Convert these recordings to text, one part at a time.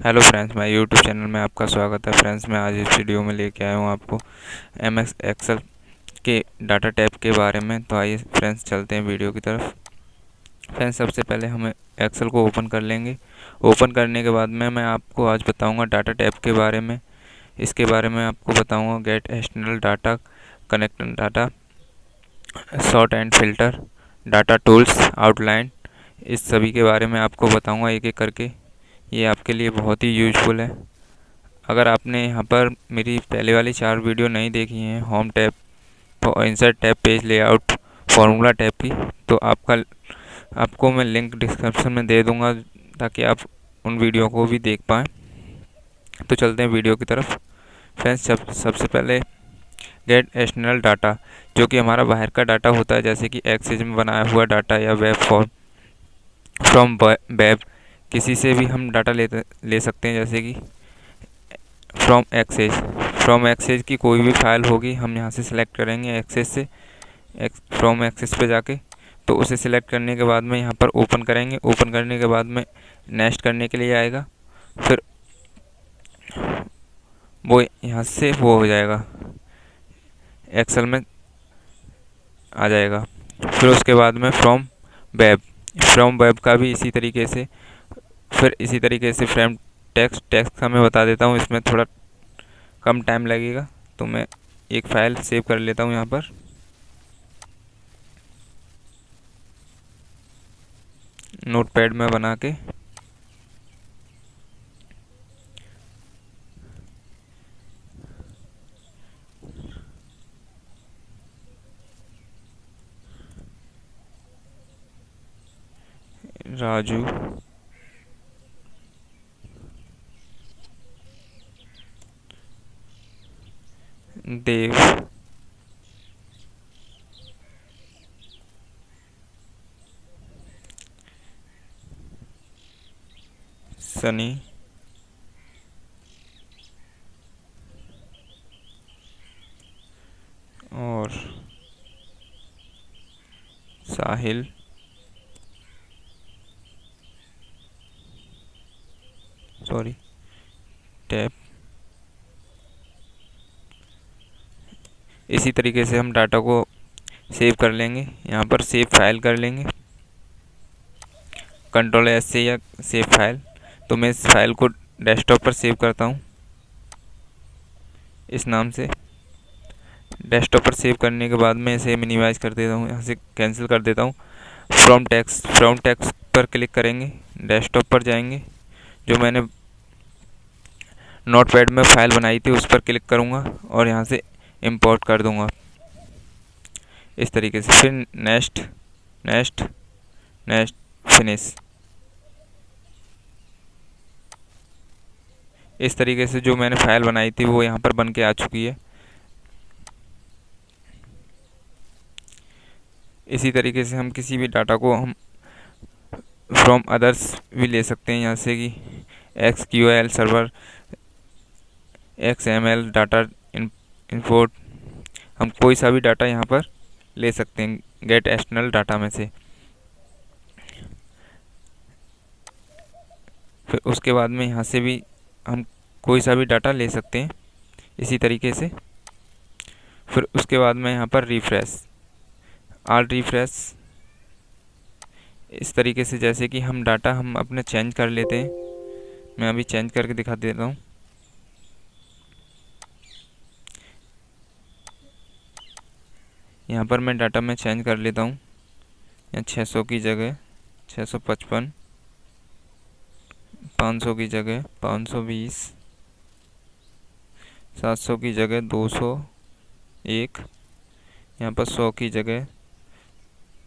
Hello friends, मैं YouTube channel में आपका स्वागत है। फ्रेंड्स, मैं आज इस वीडियो में लेके आया हूँ आपको एमएस एक्सेल के डाटा टैब के बारे में। तो आइए फ्रेंड्स, चलते हैं वीडियो की तरफ। फ्रेंड्स, सबसे पहले हम एक्सेल को ओपन कर लेंगे। ओपन करने के बाद में मैं आपको आज बताऊँगा डाटा टैब के बारे में। इसके बारे में आपको बताऊँगा gate external data, connect data, sort and filter, data tools, outline, इस सभी के बारे में आपको बताऊँगा एक एक करके। ये आपके लिए बहुत ही यूजफुल है। अगर आपने यहाँ पर मेरी पहले वाली 4 वीडियो नहीं देखी हैं, home tab, insert tab, page layout, formula tab की, तो आपको मैं लिंक डिस्क्रिप्शन में दे दूँगा ताकि आप उन वीडियो को भी देख पाएँ। तो चलते हैं वीडियो की तरफ। फ्रेंड्स, सबसे पहले गेट एक्सटर्नल डाटा, जो कि हमारा बाहर का डाटा होता है, जैसे कि एक्सेस में बनाया हुआ डाटा या वेब फॉर्म फ्रॉम वेब, किसी से भी हम डाटा ले सकते हैं। जैसे कि फ्रॉम एक्सेस की कोई भी फाइल होगी, हम यहाँ से सिलेक्ट करेंगे एक्सेस से, फ्रॉम एक्सेस पे जाके। तो उसे सिलेक्ट करने के बाद में यहाँ पर ओपन करेंगे। ओपन करने के बाद में नेक्स्ट करने के लिए आएगा, फिर वो यहाँ से वो हो जाएगा, एक्सेल में आ जाएगा। फिर उसके बाद में फ्रॉम वेब का भी इसी तरीके से, फिर इसी तरीके से फ्रेम टेक्स्ट का मैं बता देता हूँ, इसमें थोड़ा कम टाइम लगेगा। तो मैं एक फ़ाइल सेव कर लेता हूँ यहाँ पर। नोटपैड में बना के राजू देव सनी और साहिल टैब। इसी तरीके से हम डाटा को सेव कर लेंगे। यहाँ पर सेव फाइल कर लेंगे, Ctrl+S से, या सेव फाइल। तो मैं इस फाइल को डेस्कटॉप पर सेव करता हूँ इस नाम से। डेस्कटॉप पर सेव करने के बाद मैं इसे मिनिमाइज़ कर देता हूँ, यहाँ से कैंसिल कर देता हूँ। फ्रॉम टेक्स्ट पर क्लिक करेंगे, डेस्कटॉप पर जाएंगे, जो मैंने नोटपैड में फ़ाइल बनाई थी उस पर क्लिक करूँगा और यहाँ से इंपोर्ट कर दूँगा इस तरीके से। फिर नेक्स्ट नेक्स्ट नेक्स्ट फिनिश, इस तरीके से जो मैंने फ़ाइल बनाई थी वो यहाँ पर बन के आ चुकी है। इसी तरीके से हम किसी भी डाटा को हम फ्रॉम अदर्स भी ले सकते हैं, यहाँ से कि SQL server, XML data import, हम कोई सा भी डाटा यहाँ पर ले सकते हैं गेट एक्सटर्नल डाटा में से। फिर उसके बाद में यहाँ से भी हम कोई सा भी डाटा ले सकते हैं इसी तरीके से। फिर उसके बाद में यहाँ पर रिफ्रेश, इस तरीके से, जैसे कि हम डाटा हम अपने चेंज कर लेते हैं। मैं अभी चेंज करके दिखा देता हूँ। यहाँ पर मैं डाटा में चेंज कर लेता हूँ। यहाँ 600 की जगह 655, 500 की जगह 520, 700 की जगह 201, यहाँ पर 100 की जगह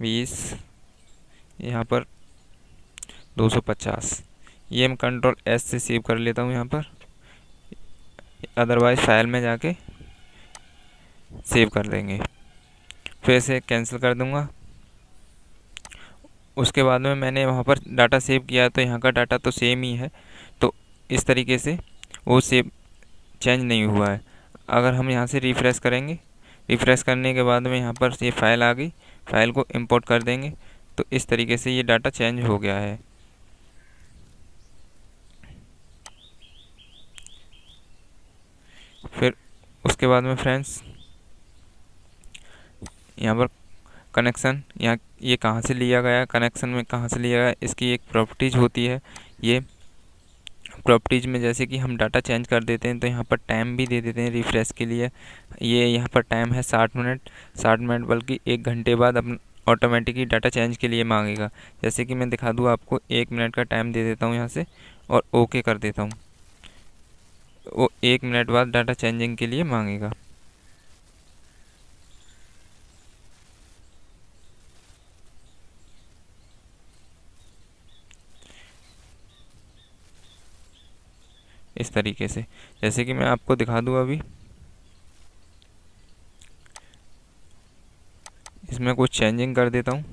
20, यहाँ पर 250। ये मैं Ctrl+S से सेव कर लेता हूँ यहाँ पर, अदरवाइज फाइल में जाके सेव कर देंगे। फिर से कैंसिल कर दूँगा। उसके बाद में मैंने वहाँ पर डाटा सेव किया तो यहाँ का डाटा तो सेम ही है, तो इस तरीके से वो सेव चेंज नहीं हुआ है। अगर हम यहाँ से रिफ़्रेश करेंगे, रिफ़्रेश करने के बाद में यहाँ पर ये फ़ाइल आ गई, फ़ाइल को इंपोर्ट कर देंगे, तो इस तरीके से ये डाटा चेंज हो गया है। फिर उसके बाद में फ्रेंड्स यहाँ पर कनेक्शन, यहाँ ये कहाँ से लिया गया है, कनेक्शन में कहाँ से लिया गया है, इसकी एक प्रॉपर्टीज़ होती है। ये प्रॉपर्टीज़ में जैसे कि हम डाटा चेंज कर देते हैं तो यहाँ पर टाइम भी दे देते हैं रिफ़्रेश के लिए। ये यहाँ पर टाइम है 60 मिनट, 60 मिनट बल्कि 1 घंटे बाद अपन ऑटोमेटिकली डाटा चेंज के लिए मांगेगा। जैसे कि मैं दिखा दूँ आपको, 1 मिनट का टाइम दे देता हूँ यहाँ से और ओके कर देता हूँ। वो 1 मिनट बाद डाटा चेंजिंग के लिए मांगेगा। इस तरीके से, जैसे कि मैं आपको दिखा दूँ अभी, इसमें कुछ चेंजिंग कर देता हूँ।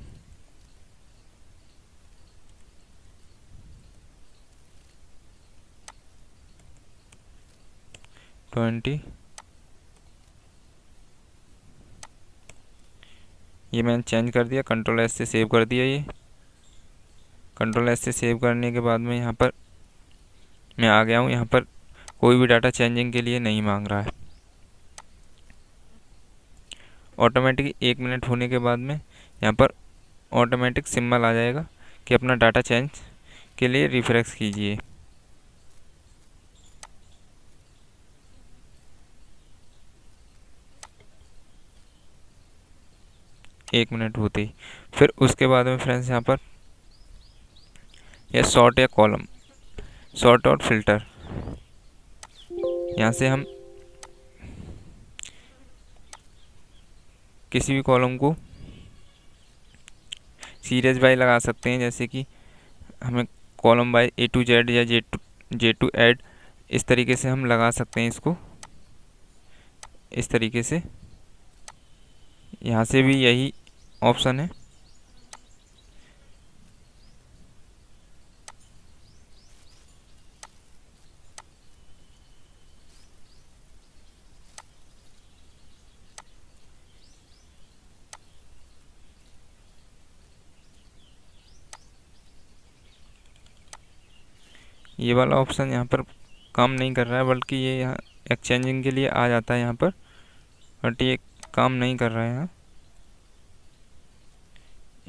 ये मैंने चेंज कर दिया, कंट्रोल एस से सेव कर दिया। ये कंट्रोल एस से सेव करने के बाद में यहाँ पर मैं आ गया हूँ। यहाँ पर कोई भी डाटा चेंजिंग के लिए नहीं मांग रहा है। ऑटोमेटिक 1 मिनट होने के बाद में यहाँ पर ऑटोमेटिक सिंबल आ जाएगा कि अपना डाटा चेंज के लिए रिफ्रेश कीजिए। एक मिनट होते ही फिर उसके बाद में फ्रेंड्स यहाँ पर यह सॉर्ट या कॉलम, सॉर्ट और फिल्टर, यहाँ से हम किसी भी कॉलम को सीरीज बाय लगा सकते हैं। जैसे कि हमें column by A to Z या J to ऐड, इस तरीके से हम लगा सकते हैं इसको। इस तरीके से यहाँ से भी यही ऑप्शन है। ये वाला ऑप्शन यहाँ पर काम नहीं कर रहा है, बल्कि ये यहाँ एक्सचेंजिंग के लिए आ जाता है यहाँ पर, बट ये काम नहीं कर रहा है यहाँ।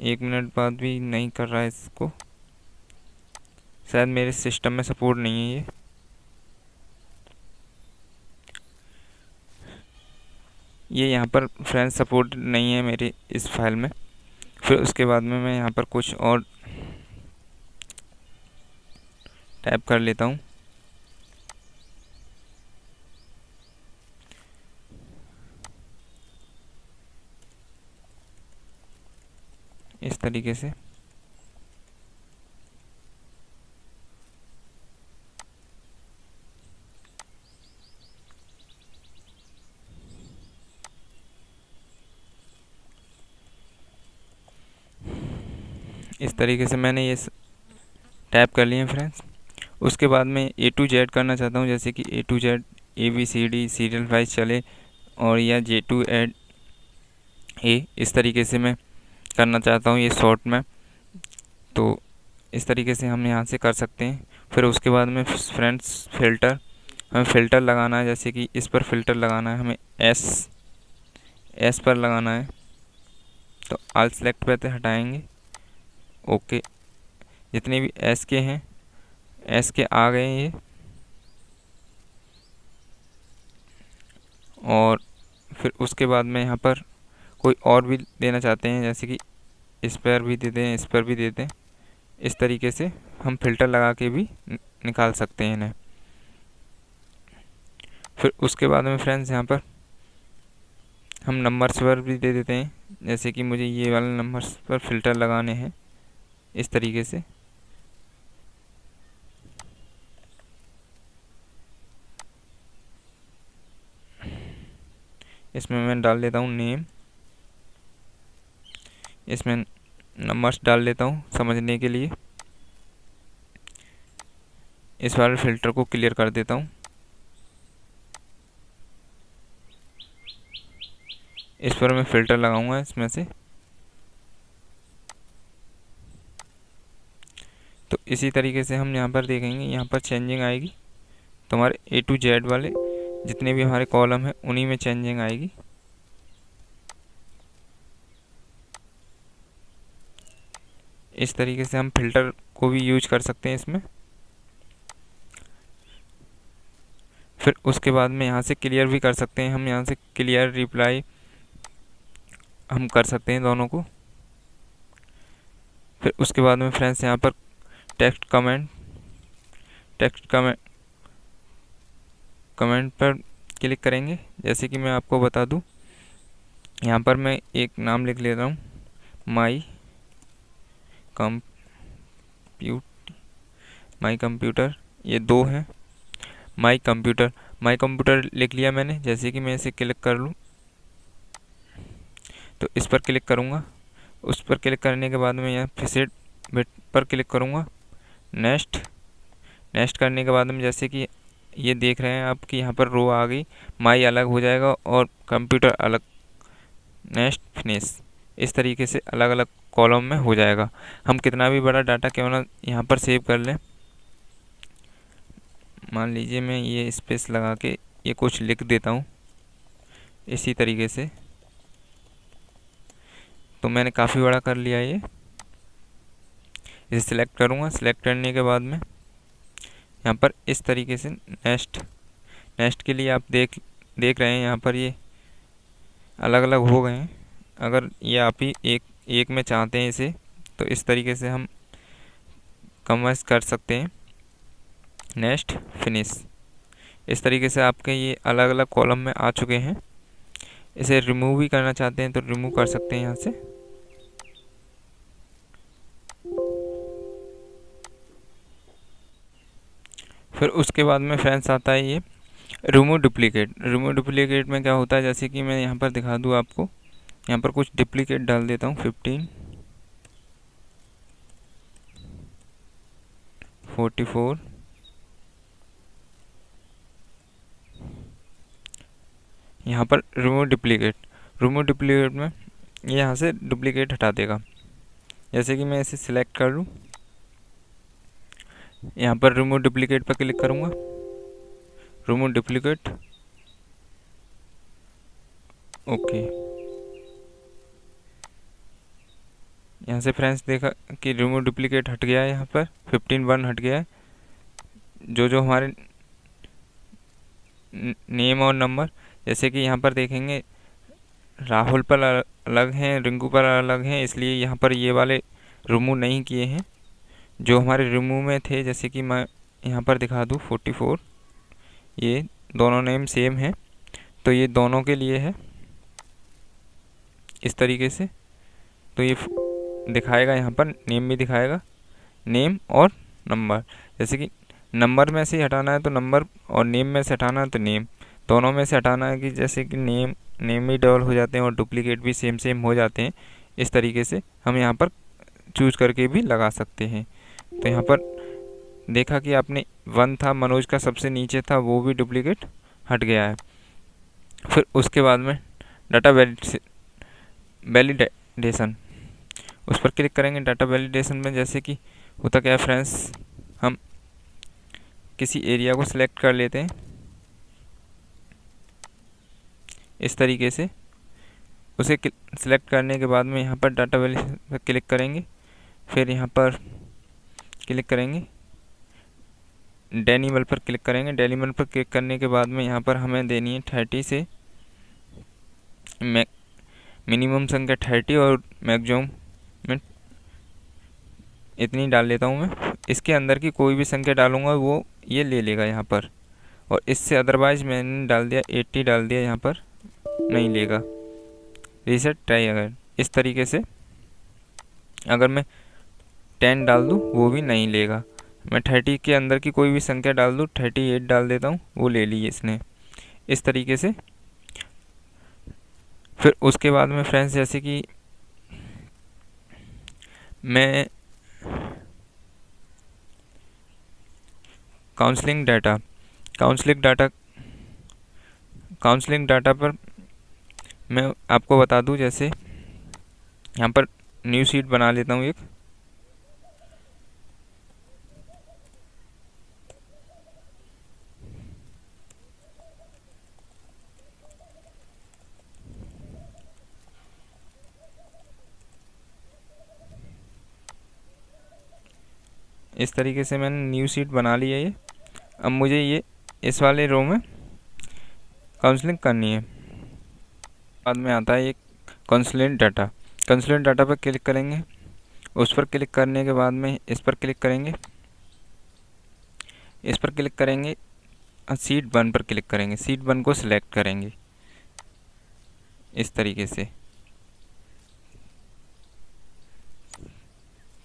1 मिनट बाद भी नहीं कर रहा है इसको, शायद मेरे सिस्टम में सपोर्ट नहीं है ये यहाँ पर फ्रेंड्स सपोर्ट नहीं है मेरी इस फाइल में। फिर उसके बाद में मैं यहाँ पर कुछ और टाइप कर लेता हूँ। इस तरीके से मैंने ये टाइप कर लिए फ्रेंड्स। उसके बाद में A to Z करना चाहता हूँ, जैसे कि A to Z ABCD serial wise चले, और या J to ऐड A, इस तरीके से मैं करना चाहता हूँ ये शॉर्ट में। तो इस तरीके से हम यहाँ से कर सकते हैं। फिर उसके बाद में फ्रेंड्स फ़िल्टर, हमें फ़िल्टर लगाना है। जैसे कि इस पर फ़िल्टर लगाना है हमें, एस पर लगाना है। तो ऑल सेलेक्ट पे हटाएंगे, ओके। जितने भी एस के हैं, एस के आ गए ये। और फिर उसके बाद में यहाँ पर कोई और भी देना चाहते हैं, जैसे कि इस पर भी दे दें, इस पर भी दे दें। इस तरीके से हम फ़िल्टर लगा के भी निकाल सकते हैं इन्हें। फिर उसके बाद में फ्रेंड्स यहाँ पर हम नंबर्स पर भी दे देते हैं, जैसे कि मुझे ये वाले नंबर्स पर फ़िल्टर लगाने हैं। इस तरीके से इसमें मैं डाल देता हूँ नेम, इसमें नंबर्स डाल देता हूँ समझने के लिए। इस वाले फ़िल्टर को क्लियर कर देता हूँ। इस पर मैं फ़िल्टर लगाऊंगा इसमें से। तो इसी तरीके से हम यहाँ पर देखेंगे, यहाँ पर चेंजिंग आएगी तो हमारे A to Z वाले जितने भी हमारे कॉलम हैं उन्हीं में चेंजिंग आएगी। इस तरीके से हम फिल्टर को भी यूज कर सकते हैं इसमें। फिर उसके बाद में यहाँ से क्लियर भी कर सकते हैं हम, यहाँ से क्लियर रिप्लाई हम कर सकते हैं दोनों को। फिर उसके बाद में फ्रेंड्स यहाँ पर टेक्स्ट कमेंट पर क्लिक करेंगे। जैसे कि मैं आपको बता दूं, यहाँ पर मैं एक नाम लिख लेता हूँ, माई कंप्यूटर, ये दो हैं, माई कंप्यूटर लिख लिया मैंने। जैसे कि मैं इसे क्लिक कर लूँ तो इस पर क्लिक करूँगा। उस पर क्लिक करने के बाद में यहाँ फिसेट बिट पर क्लिक करूँगा। नेक्स्ट करने के बाद में जैसे कि ये देख रहे हैं आप कि यहाँ पर रो आ गई, माई अलग हो जाएगा और कंप्यूटर अलग, नेक्स्ट फिनिश। इस तरीके से अलग अलग कॉलम में हो जाएगा। हम कितना भी बड़ा डाटा क्यों ना यहाँ पर सेव कर लें। मान लीजिए मैं ये स्पेस लगा के ये कुछ लिख देता हूँ इसी तरीके से, तो मैंने काफ़ी बड़ा कर लिया ये। इसे सिलेक्ट करूँगा। सिलेक्ट करने के बाद में यहाँ पर इस तरीके से नेक्स्ट के लिए आप देख रहे हैं यहाँ पर ये अलग अलग हो गए हैं। अगर ये आप ही एक में चाहते हैं इसे, तो इस तरीके से हम कन्वर्ट कर सकते हैं। Next finish. इस तरीके से आपके ये अलग अलग कॉलम में आ चुके हैं। इसे रिमूव भी करना चाहते हैं तो रिमूव कर सकते हैं यहाँ से। फिर उसके बाद में फ्रेंड्स आता है ये रिमूव डुप्लीकेट में क्या होता है, जैसे कि मैं यहाँ पर दिखा दूँ आपको। यहाँ पर कुछ डुप्लीकेट डाल देता हूँ, 15, 44, यहाँ पर रिमूव डुप्लीकेट में ये यहाँ से डुप्लीकेट हटा देगा। जैसे कि मैं इसे सिलेक्ट कर लूँ, यहाँ पर रिमूव डुप्लीकेट पर क्लिक करूँगा, रिमूव डुप्लीकेट, ओके। यहाँ से फ्रेंड्स देखा कि रिमूव डुप्लीकेट हट गया है, यहाँ पर 15 हट गया है। जो हमारे नेम और नंबर, जैसे कि यहाँ पर देखेंगे राहुल पर अलग हैं, रिंकू पर अलग हैं, इसलिए यहाँ पर ये वाले रिमूव नहीं किए हैं। जो हमारे रिमूव में थे, जैसे कि मैं यहाँ पर दिखा दूँ 44, ये दोनों नेम सेम हैं तो ये दोनों के लिए है इस तरीके से। तो ये दिखाएगा, यहाँ पर नेम भी दिखाएगा, नेम और नंबर। जैसे कि नंबर में से हटाना है तो नंबर, और नेम में से हटाना है तो नेम। दोनों में से हटाना है कि जैसे कि नेम भी डबल हो जाते हैं और डुप्लीकेट भी सेम हो जाते हैं। इस तरीके से हम यहाँ पर चूज करके भी लगा सकते हैं। तो यहाँ पर देखा कि आपने 1 था, मनोज का सबसे नीचे था, वो भी डुप्लीकेट हट गया है। फिर उसके बाद में डाटा वैलिडेशन, उस पर क्लिक करेंगे। डाटा वैलिडेशन में जैसे कि होता क्या है फ्रेंड्स, हम किसी एरिया को सिलेक्ट कर लेते हैं इस तरीके से। उसे सिलेक्ट करने के बाद में यहाँ पर डाटा वैलिडेशन पर क्लिक करेंगे। फिर यहाँ पर क्लिक करेंगे, डेनिमल पर क्लिक करेंगे। डेनिमल पर क्लिक करने के बाद में यहाँ पर हमें देनी है 30 से मिनिमम संख्या 30 और मैक्सिमम में इतनी डाल लेता हूँ मैं। इसके अंदर की कोई भी संख्या डालूंगा वो ये ले लेगा यहाँ पर, और इससे अदरवाइज मैंने डाल दिया 80 डाल दिया, यहाँ पर नहीं लेगा। रीसेट ट्राई अगर, इस तरीके से अगर मैं 10 डाल दूँ वो भी नहीं लेगा। मैं 30 के अंदर की कोई भी संख्या डाल दूँ, 38 डाल देता हूँ, वो ले ली इसने इस तरीके से। फिर उसके बाद में फ्रेंड्स जैसे कि मैं काउंसलिंग डाटा पर मैं आपको बता दूं, जैसे यहाँ पर न्यू शीट बना लेता हूँ एक। इस तरीके से मैंने न्यू शीट बना ली है ये। अब मुझे ये इस वाले रो में काउंसलिंग करनी है। बाद में आता है ये काउंसलिंग डाटा। काउंसलिंग डाटा पर क्लिक करेंगे। उस पर क्लिक करने के बाद में इस पर क्लिक करेंगे। इस पर क्लिक करेंगे, शीट 1 पर क्लिक करेंगे। शीट 1 को सिलेक्ट करेंगे इस तरीके से।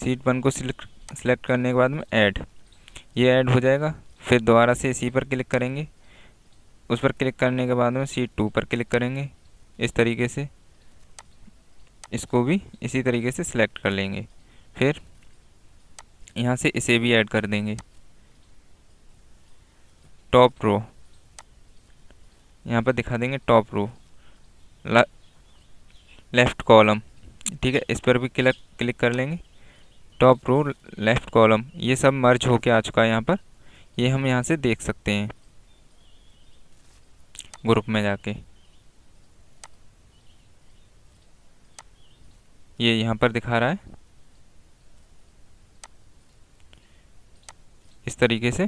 शीट 1 को सिलेक्ट करने के बाद में ऐड, ये ऐड हो जाएगा। फिर दोबारा से इसी पर क्लिक करेंगे। उस पर क्लिक करने के बाद में शीट 2 पर क्लिक करेंगे इस तरीके से। इसको भी इसी तरीके से सिलेक्ट कर लेंगे। फिर यहाँ से इसे भी ऐड कर देंगे। टॉप रो यहाँ पर दिखा देंगे, टॉप रो लेफ्ट कॉलम, ठीक है। इस पर भी क्लिक कर लेंगे। टॉप रो लेफ्ट कॉलम, ये सब मर्ज होके आ चुका है यहाँ पर। ये हम यहाँ से देख सकते हैं ग्रुप में जाके। ये यहाँ पर दिखा रहा है इस तरीके से।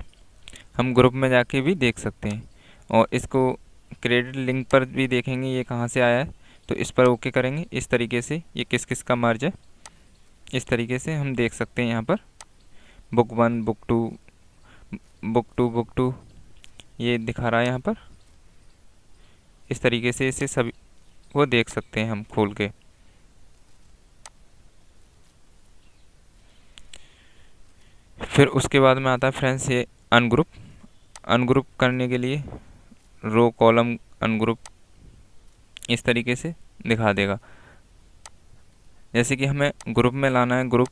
हम ग्रुप में जाके भी देख सकते हैं और इसको क्रेडिट लिंक पर भी देखेंगे ये कहाँ से आया है। तो इस पर ओके करेंगे। इस तरीके से ये किस किस का मर्ज है, इस तरीके से हम देख सकते हैं यहाँ पर। बुक 1, बुक 2, बुक 2 ये दिखा रहा है यहाँ पर। इस तरीके से इसे सभी को देख सकते हैं हम खोल के। फिर उसके बाद में आता है फ्रेंड्स ये अनग्रुप करने के लिए रो कॉलम अनग्रुप इस तरीके से दिखा देगा। जैसे कि हमें ग्रुप में लाना है, ग्रुप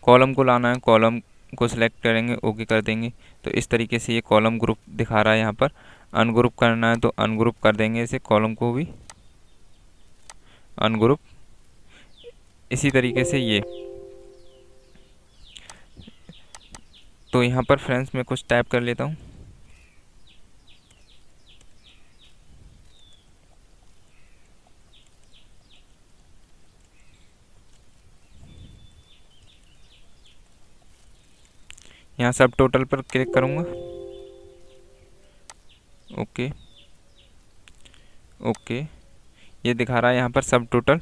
कॉलम को लाना है, कॉलम को सिलेक्ट करेंगे, ओके कर देंगे। तो इस तरीके से ये कॉलम ग्रुप दिखा रहा है यहाँ पर। अनग्रुप करना है तो अनग्रुप कर देंगे इसे, कॉलम को भी अनग्रुप। इसी तरीके से ये। तो यहाँ पर फ्रेंड्स मैं कुछ टाइप कर लेता हूँ। यहाँ सब टोटल पर क्लिक करूँगा। ओके ओके, ये दिखा रहा है यहाँ पर सब टोटल।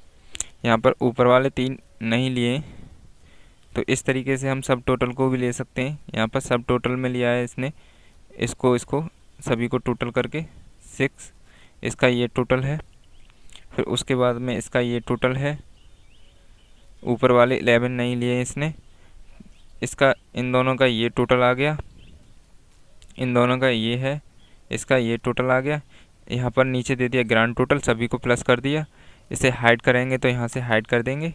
यहाँ पर ऊपर वाले 3 नहीं लिए, तो इस तरीके से हम सब टोटल को भी ले सकते हैं। यहाँ पर सब टोटल में लिया है इसने, इसको सभी को टोटल करके 6, इसका ये टोटल है। फिर उसके बाद में इसका ये टोटल है। ऊपर वाले 11 नहीं लिए इसने, इसका इन दोनों का ये टोटल आ गया। इन दोनों का ये है, इसका ये टोटल आ गया। यहाँ पर नीचे दे दिया ग्रांड टोटल, सभी को प्लस कर दिया। इसे हाइड करेंगे तो यहाँ से हाइड कर देंगे,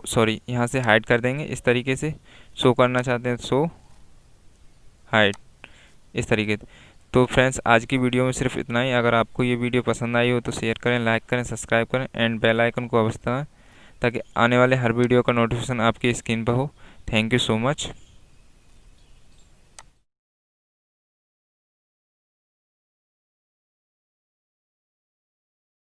सॉरी यहाँ से हाइड कर देंगे। इस तरीके से शो करना चाहते हैं, शो हाइड इस तरीके से। तो फ्रेंड्स आज की वीडियो में सिर्फ इतना ही। अगर आपको ये वीडियो पसंद आई हो तो शेयर करें, लाइक करें, सब्सक्राइब करें एंड बेल आइकन को अवश्य दबाएं ताकि आने वाले हर वीडियो का नोटिफिकेशन आपकी स्क्रीन पर हो। Thank you so much.